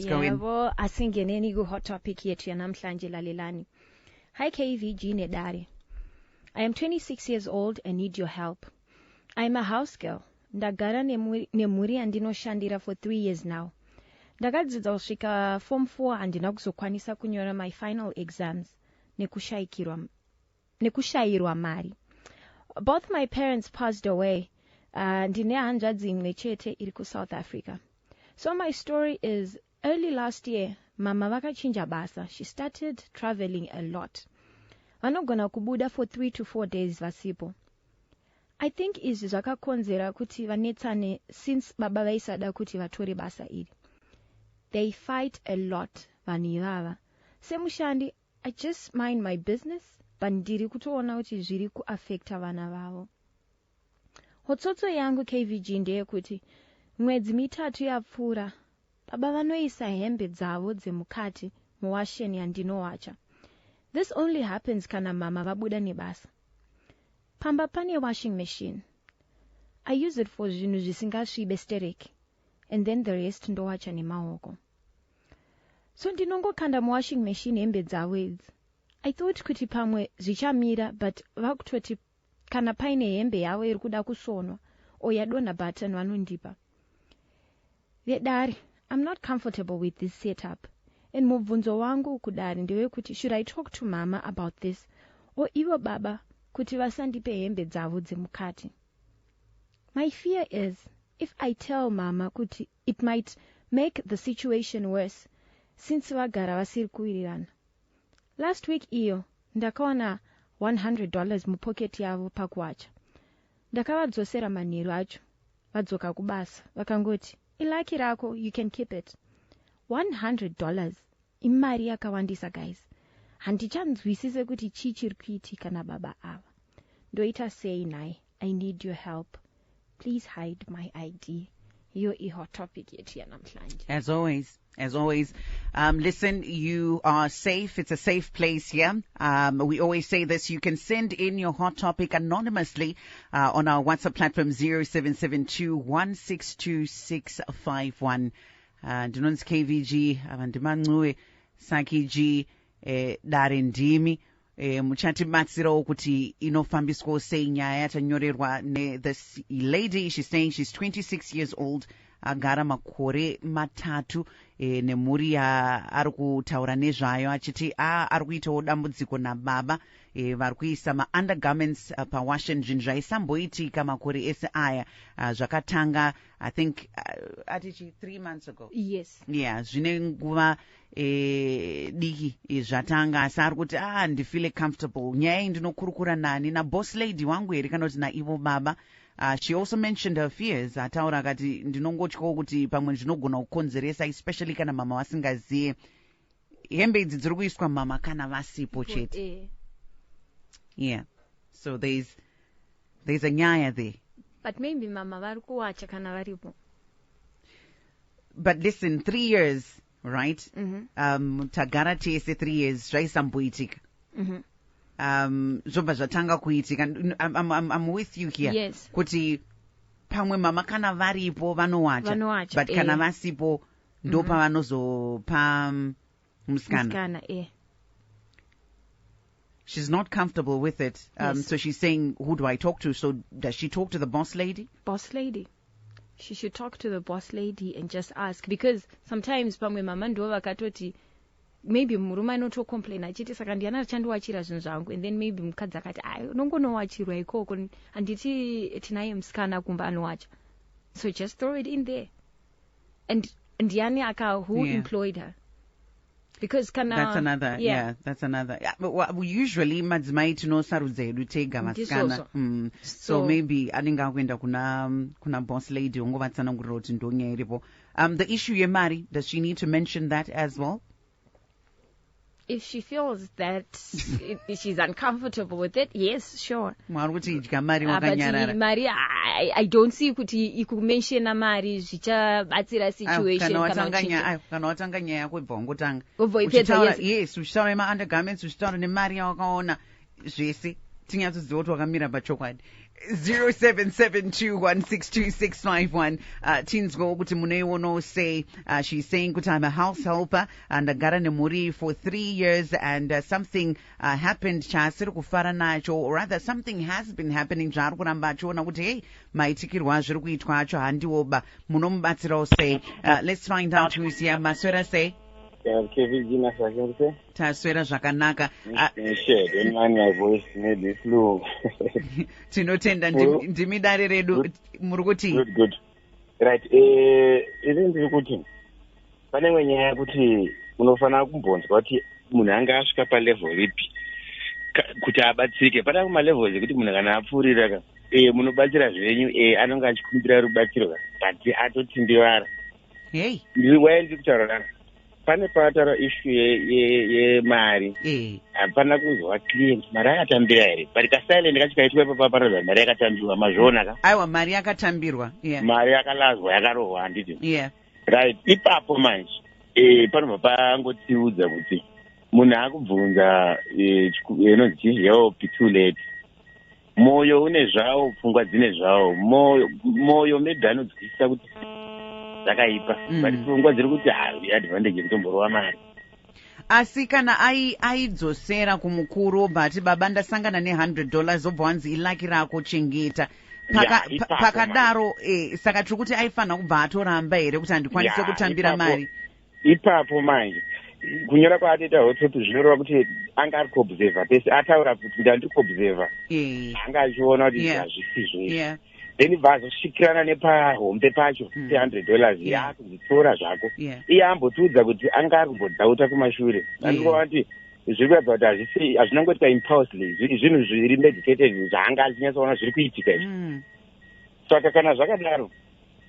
Yebo, asingeneni ku hot topic yethu yanamhlanje lalelani. Hi KVG Nedare. I am 26 years old and need your help. I am a house girl. Ndagara nemuri andinoshandira for 3 years now. Ndakadzidza kusvika form 4 handina kuzokwanisa kunyora my final exams nekushayirwa mari. Both my parents passed away. Ndine hanzvadzi imwe chete iri ku South Africa. So my story is, early last year, mama vakachinja basa. She started traveling a lot. Vanogona kubuda for 3 to 4 days vasipo. I think izvi zvakakonzera kuti vanetsane since baba vaisada kuti vatore basa iri. They fight a lot, vanhu ivava. Semushandi, I just mind my business, but ndiri kutoona kuti zviri kuaffecta vana vavo. Hotsotso yangu KVG ndeyekuti mwedzi mitatu yapfuura, baba vanoisa hembe dzavo dzemukati muwasheni yandinowacha. This only happens kana mama vabuda nebasa. Pamba pane washing machine. I use it for zvinhu zvisingasvibe stereki, and then the rest ndowacha nemaoko. So ndinongokanda muwashing machine hembe dzavo idzi. I thought kuti pamwe zvichamira, but vakutoti kana paine hembe yavo iri kuda kusonwa o yadonha button vanondipa. Vedari, I'm not comfortable with this setup. And mubvunzo wangu kudari ndewekuti, should I talk to mama about this, or ivo baba kuti vasandipe hembe dzavo dzemukati? My fear is, if I tell mama kuti, it might make the situation worse, since vagara vasiri kuwirirana. Last week iyo, ndakaona $100 mupocket yavo pakuwacha. Ndakavadzosera manheru acho. Vadzoka kubasa. Vakangoti, ilaki rako, you can keep it. $100. Imari yakawandisa, guys. Handichanzwisise kuti chii chiri kuitika nababa ava. Ndoita sei naye, I need your help. Please hide my ID. Yo hot topic yetu yanamhlanje. As always, listen, you are safe. It's a safe place here. We always say this. You can send in your hot topic anonymously on our WhatsApp platform 0772162651. Ndinonzi KVG, avandimancuwe, Sakiji, Darindimi. Muchatibatsirawo kuti inofambiswa sei nyaya tanyorerwa this lady. She's saying she's 26 years old. Agara makore matatu nemhuri yaari kutaura nezvayo achiti ari kuitawo dambudziko nababa vari kuisa ma-undergarments pawasheni, zvinhu zvaisamboitika makore ese aya. Zvakatanga I think atichi 3 months ago. Yes. Yeah, zvine nguva diki zvatanga, asi ari kuti ndifile comfortable. Nyaya iyi ndinokurukura nani naboss lady wangu here kana kuti naivo baba. She also mentioned her fears. Ataura kati ndinongotyawo kuti pamwe ndinogona kukonzeresa, especially kana mama vasingaziye. Hembe idzi dziri kuiswa mama kana vasipo chete. Yeah. So there's a nyaya there. But maybe mama vari kuwacha kana varipo. But listen, 3 years, right? Tagara tese 3 years, zvaisamboitika. Zvobva zvatanga kuitika. I'm with you here. Yes. Kuti pamwe mama kana varipo vanowacha. But kana vasipo ndo pavanozopa musikana. She's not comfortable with it. Yes. So she's saying, who do I talk to? So does she talk to the boss lady? Boss lady. She should talk to the boss lady and just ask. Because sometimes pamwe mama ndo vakatoti, maybe murume anotocomplain achiti saka ndiana achandiwachira zvinhu zvangu, and then maybe mukadzi akati unongonowachirwa ikoko handiti tinaye musikana kumba anowacha. So just throw it in there. And ndiani who employed her? Because that's another. Yeah, that's another. But usually madzimai tinosarudza hedu tega vasikana. So maybe anenge akuenda kuna boss lady ongovatsanangurira kuti ndonya iripo. The issue yemari, does she need to mention that as well? If she feels that she's uncomfortable with it, yes, sure. But mari, I don't see kuti ikumenshena mari zvichabatsira situation. Kana watanga nyaya kwebva wangotanga. Yes, uchitaura nema-undergarments, uchitaura nemari yawakaona zvese. Tinyatsoziva kuti wakamira pachokwadi. 0772162651 tinzwa kuti munoiona sei. She's saying kuti I'm a house helper and ndagara nemhuri for 3 years and something happened chaasiri kufara nacho, or rather something has been happening zvaari kuramba achiona kuti hey, maitikirwo azviri kuitwa acho handiwoba. Munomubatsirawo sei? Let's find out who's here. Maswera sei? Taswera zvakanaka. Tinotenda ndimi dare redu. Muri kuti good right. Ini ndiri kuti pane imwe nyaya yekuti unofanira kumbonzwa kuti munhu anga asvika palevel ipi kuti abatsirike. Pana kumalevels ekuti munhu kana apfuurira munobatsira zvenyu anonga achikumbira rubatsiro but atotindivara. hey, Waya ndiri kutaura pane pataura issue yemari. Hapana kuzwa clear mari yakatambira here, but kasilent kachikaitwa ipapo paratidza mari yakatambirwa. Mazviona ka? Aiwa, mari yakatambirwa. Mari yakalazwa yakarohwa handiti. Right. Ipapo manje panobva pangotiudza kuti munhu akubvunza inonzi chiziyawo too late. Moyo une zvawo, pfungwa dzine zvawo. Moyo maybe anodzwisisa kuti zvakaipa, but pfungwa dziri kuti advantage nditomborova mari. Asi kana aidzosera kumukuru obati baba ndasangana $100 obva wanzi ilaki rako chengeta pakadaro. Saka tiri kuti aifanira kubva atoramba here kuti handikwanise kutambira mari. Ipapo manje kunyora kwaatoita hotshot zvinoreva kuti anga ari kuobserva pese. Ataura kuti ndandiri kuobserva, anga achiona kuti hazvisizvo. Then vazosvikirana nepahombe pacho $100 yaakuzvitora zvako. Iye ambotiudza kuti anga ari kumbodhauta kumashure. Andikova kuti zviri kuratidza kuti hazvinangoitika impulsively, zvinhu zviri meditated zvaanga achinyatsoona zviri kuitika izvi. Saka kana zvakadaro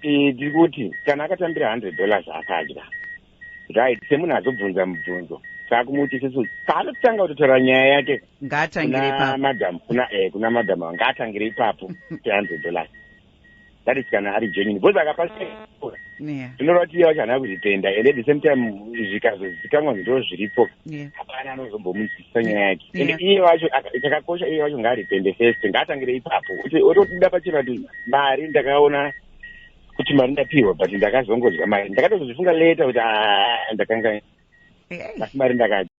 ndiri kuti kana akatambira $100 akadya right, semunhu azobvunza mubvunzo takumuti sesu paanotanga kutotaura nyaya yake kuna madhamu ngaatangire ipapo $100. That is kana ari genuine, because akapasira zvinoreva kuti iye wacho haana kuzvitenda, and at the same time zvikazozikanwa ndo zviripo hapana anozombomunzwisisa nyaya yake. And iye wacho chakakosha, iye wacho ngaaripende first, ngaatangire ipapo. Ototida pachira kuti mari ndakaona kuti mari ndapiwa but ndakazongodya mari, ndakatozozvifunga later kuti ndakanga mari ndakadya.